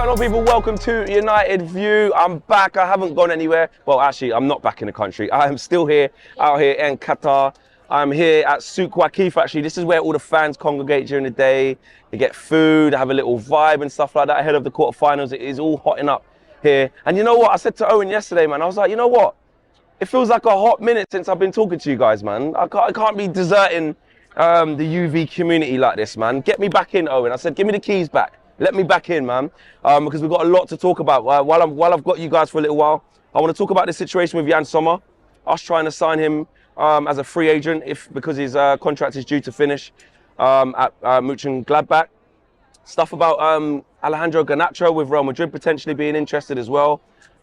going on, people? Welcome to United View. I'm back. I haven't gone anywhere. Well, actually, I'm not back in the country. I am still here, out here in Qatar. I'm here at Souk Waqif, actually. This is where all the fans congregate during the day. They get food, have a little vibe and stuff like that ahead of the quarterfinals. It is all hotting up here. And you know what? I said to Owen yesterday, man, I was like, you know what? It feels like a hot minute since I've been talking to you guys, man. I can't be deserting the UV community like this, man. Get me back in, Owen. I said, give me the keys back. Let me back in, man, because we've got a lot to talk about. While I've got you guys for a little while, I want to talk about the situation with Yann Sommer. Us trying to sign him as a free agent because his contract is due to finish at Mönchengladbach. Stuff about Alejandro Garnacho with Real Madrid potentially being interested as well.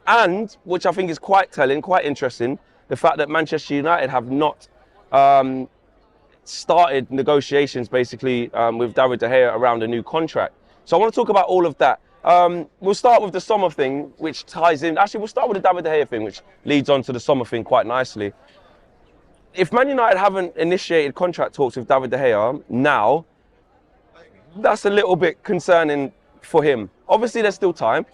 And, which I think is quite telling, quite interesting, the fact that Manchester United have not started negotiations basically with David De Gea around a new contract. So I want to talk about all of that. We'll start with the Sommer thing, which ties in. Actually, we'll start with the David De Gea thing, which leads on to the Sommer thing quite nicely. If Man United haven't initiated contract talks with David De Gea now, that's a little bit concerning for him. Obviously, there's still time.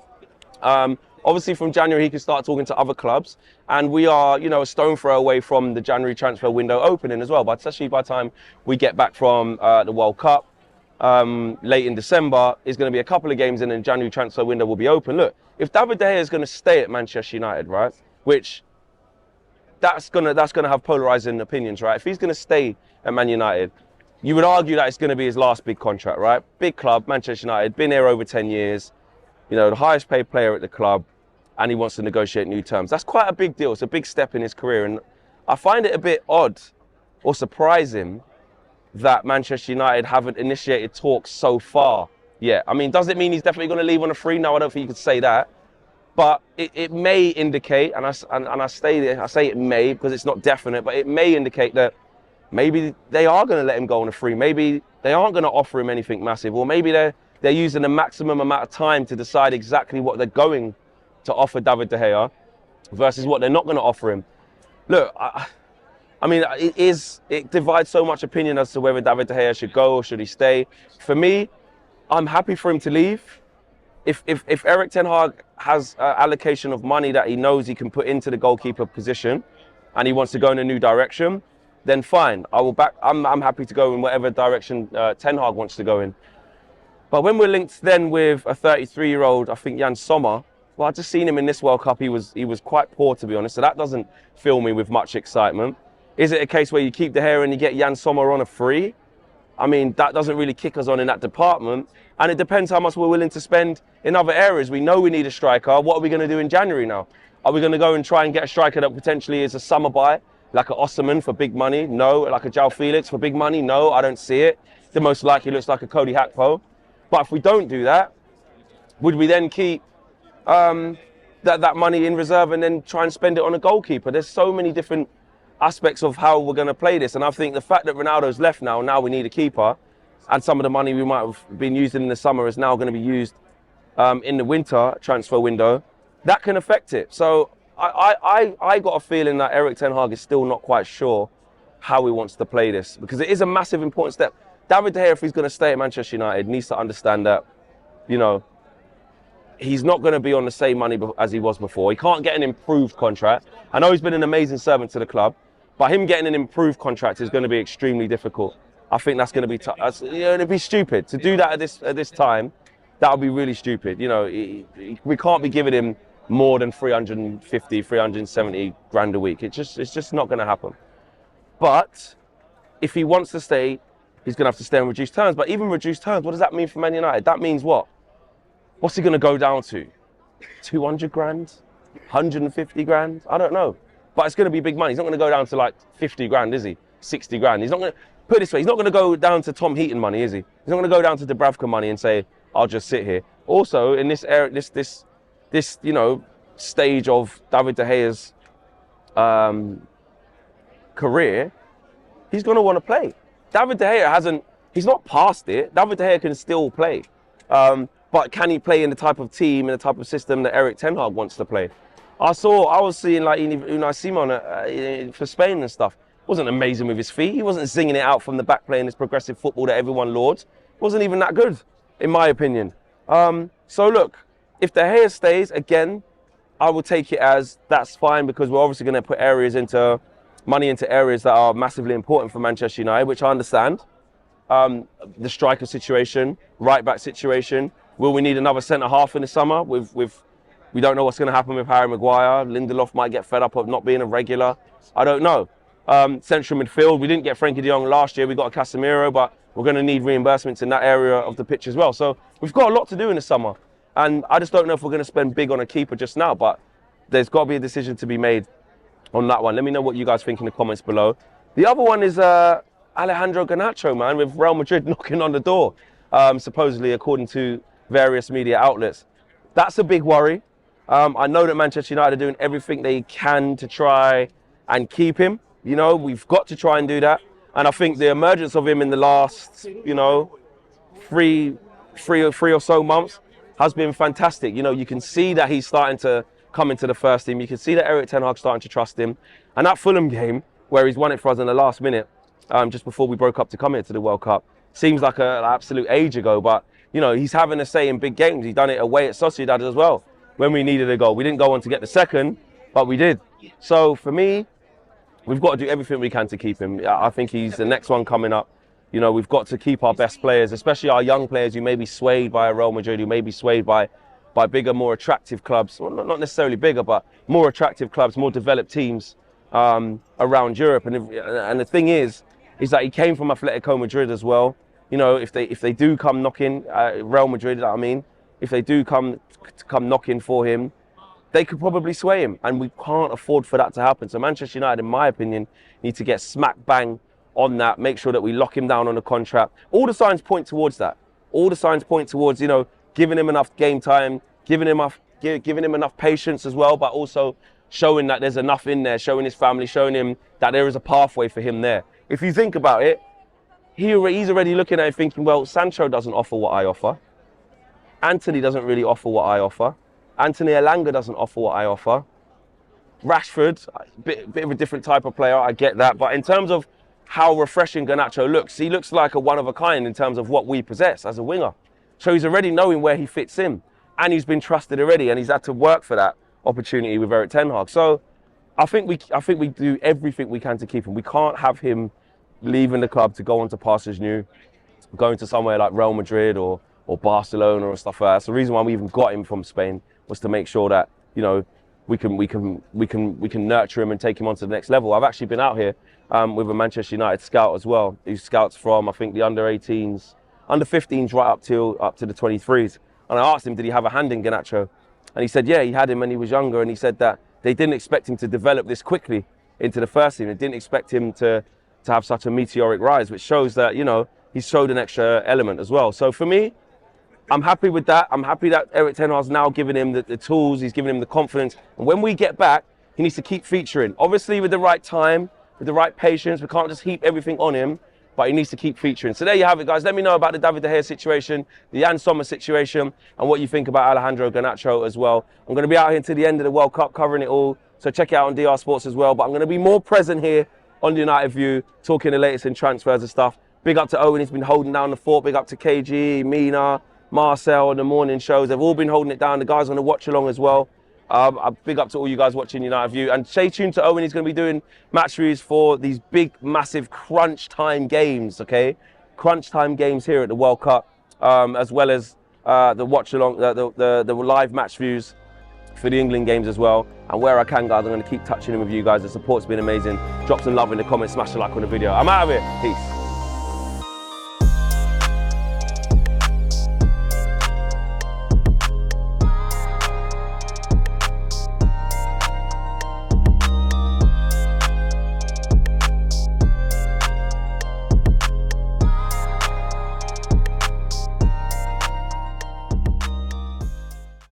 Obviously, from January, he can start talking to other clubs. And we are, you know, a stone throw away from the January transfer window opening as well. But especially by the time we get back from the World Cup, late in December, is going to be a couple of games and then January transfer window will be open. Look, if David De Gea is going to stay at Manchester United, right, which that's going to have polarizing opinions, right? If he's going to stay at Man United, you would argue that it's going to be his last big contract, right? Big club, Manchester United, been here over 10 years, you know, the highest paid player at the club, and he wants to negotiate new terms. That's quite a big deal. It's a big step in his career, and I find it a bit odd or surprising that Manchester United haven't initiated talks so far yet. I mean, does it mean he's definitely going to leave on a free? No, I don't think you could say that. But it may indicate, and I say it may because it's not definite, but it may indicate that maybe they are going to let him go on a free. Maybe they aren't going to offer him anything massive, or maybe they're using the maximum amount of time to decide exactly what they're going to offer David De Gea versus what they're not going to offer him. Look, I mean, it divides so much opinion as to whether David De Gea should go or should he stay. For me, I'm happy for him to leave. If Erik ten Hag has allocation of money that he knows he can put into the goalkeeper position and he wants to go in a new direction, then fine. I'm happy to go in whatever direction Ten Hag wants to go in. But when we're linked then with a 33-year-old, I think Yann Sommer, well, I just seen him in this World Cup. He was quite poor, to be honest. So that doesn't fill me with much excitement. Is it a case where you keep De Gea and you get Yann Sommer on a free? I mean, that doesn't really kick us on in that department. And it depends how much we're willing to spend in other areas. We know we need a striker. What are we going to do in January now? Are we going to go and try and get a striker that potentially is a summer buy, like a Osimhen for big money? No. Like a João Felix for big money? No, I don't see it. The most likely looks like a Cody Gakpo. But if we don't do that, would we then keep that money in reserve and then try and spend it on a goalkeeper? There's so many different aspects of how we're going to play this, and I think the fact that Ronaldo's left now we need a keeper, and some of the money we might have been using in the summer is now going to be used in the winter transfer window. That can affect it. So I got a feeling that Erik ten Hag is still not quite sure how he wants to play this, because it is a massive important step. David De Gea, if he's going to stay at Manchester United, needs to understand that, you know, he's not going to be on the same money as he was before. He can't get an improved contract. I know he's been an amazing servant to the club, but him getting an improved contract is going to be extremely difficult. I think that's going to be it'd be stupid to do that at this time. That would be really stupid. You know, we can't be giving him more than 350, 370 grand a week. It's just not going to happen. But if he wants to stay, he's going to have to stay on reduced terms. But even reduced terms, what does that mean for Man United? That means what? What's he going to go down to? 200 grand? 150 grand? I don't know. But it's going to be big money. He's not going to go down to like 50 grand, is he? 60 grand. He's not going to, put it this way, he's not going to go down to Tom Heaton money, is he? He's not going to go down to Dubravka money and say, I'll just sit here. Also, in this era, this you know, stage of David De Gea's career, he's going to want to play. David De Gea he's not past it. David De Gea can still play. But can he play in the type of team and the type of system that Erik ten Hag wants to play? I was seeing like Unai Simon for Spain and stuff. Wasn't amazing with his feet. He wasn't singing it out from the back playing this progressive football that everyone lauds. Wasn't even that good, in my opinion. So look, If De Gea stays, again, I will take it as that's fine, because we're obviously going to put money into areas that are massively important for Manchester United, which I understand. The striker situation, right back situation. Will we need another centre half in the summer? We don't know what's going to happen with Harry Maguire. Lindelof might get fed up of not being a regular. I don't know. Central midfield, we didn't get Frankie de Jong last year. We got a Casemiro, but we're going to need reimbursements in that area of the pitch as well. So we've got a lot to do in the summer. And I just don't know if we're going to spend big on a keeper just now, but there's got to be a decision to be made on that one. Let me know what you guys think in the comments below. The other one is Alejandro Garnacho, man, with Real Madrid knocking on the door, supposedly according to various media outlets. That's a big worry. I know that Manchester United are doing everything they can to try and keep him. You know, we've got to try and do that. And I think the emergence of him in the last, you know, three or so months has been fantastic. You know, you can see that he's starting to come into the first team. You can see that Erik ten Hag's starting to trust him. And that Fulham game, where he's won it for us in the last minute, just before we broke up to come here to the World Cup, seems like an absolute age ago. But, you know, he's having a say in big games. He's done it away at Sociedad as well, when we needed a goal. We didn't go on to get the second, but we did. So for me, we've got to do everything we can to keep him. I think he's the next one coming up. You know, we've got to keep our best players, especially our young players who may be swayed by a Real Madrid, who may be swayed by bigger, more attractive clubs. Well, not necessarily bigger, but more attractive clubs, more developed teams around Europe. And the thing is that he came from Atletico Madrid as well. You know, if they do come knocking, Real Madrid, I mean, if they do come knocking for him, they could probably sway him, and we can't afford for that to happen. So Manchester United, in my opinion, need to get smack bang on that, make sure that we lock him down on a contract. All the signs point towards that. All the signs point towards, you know, giving him enough game time, giving him enough patience as well, but also showing that there's enough in there, showing his family, showing him that there is a pathway for him there. If you think about it, he's already looking at it thinking, well, Sancho doesn't offer what I offer. Anthony doesn't really offer what I offer. Anthony Elanga doesn't offer what I offer. Rashford, bit of a different type of player, I get that. But in terms of how refreshing Garnacho looks, he looks like a one-of-a-kind in terms of what we possess as a winger. So he's already knowing where he fits in. And he's been trusted already, and he's had to work for that opportunity with Erik ten Hag. So I think we do everything we can to keep him. We can't have him leaving the club to go on to pastures new, going to somewhere like Real Madrid or Barcelona or stuff like that. That's the reason why we even got him from Spain, was to make sure that, you know, we can nurture him and take him on to the next level. I've actually been out here with a Manchester United scout as well, who scouts from, I think, the under-18s, under-15s right up to the 23s. And I asked him, did he have a hand in Garnacho? And he said, yeah, he had him when he was younger. And he said that they didn't expect him to develop this quickly into the first team. They didn't expect him to have such a meteoric rise, which shows that, you know, he's showed an extra element as well. So for me, I'm happy with that. I'm happy that Erik ten Hag's now giving him the tools, he's giving him the confidence. And when we get back, he needs to keep featuring. Obviously with the right time, with the right patience. We can't just heap everything on him, but he needs to keep featuring. So there you have it, guys. Let me know about the David De Gea situation, the Jan Sommer situation, and what you think about Alejandro Garnacho as well. I'm going to be out here until the end of the World Cup covering it all, so check it out on DR Sports as well. But I'm going to be more present here on the United View, talking the latest in transfers and stuff. Big up to Owen, he's been holding down the fort. Big up to KG, Mina, Marcel on the morning shows. They've all been holding it down. The guys on the watch along as well. Big up to all you guys watching United View. And stay tuned to Owen. He's going to be doing match reviews for these big, massive crunch time games, okay? Crunch time games here at the World Cup, as well as the watch along, the live match views for the England games as well. And where I can, guys, I'm going to keep touching in with you guys. The support's been amazing. Drop some love in the comments, smash a like on the video. I'm out of here. Peace.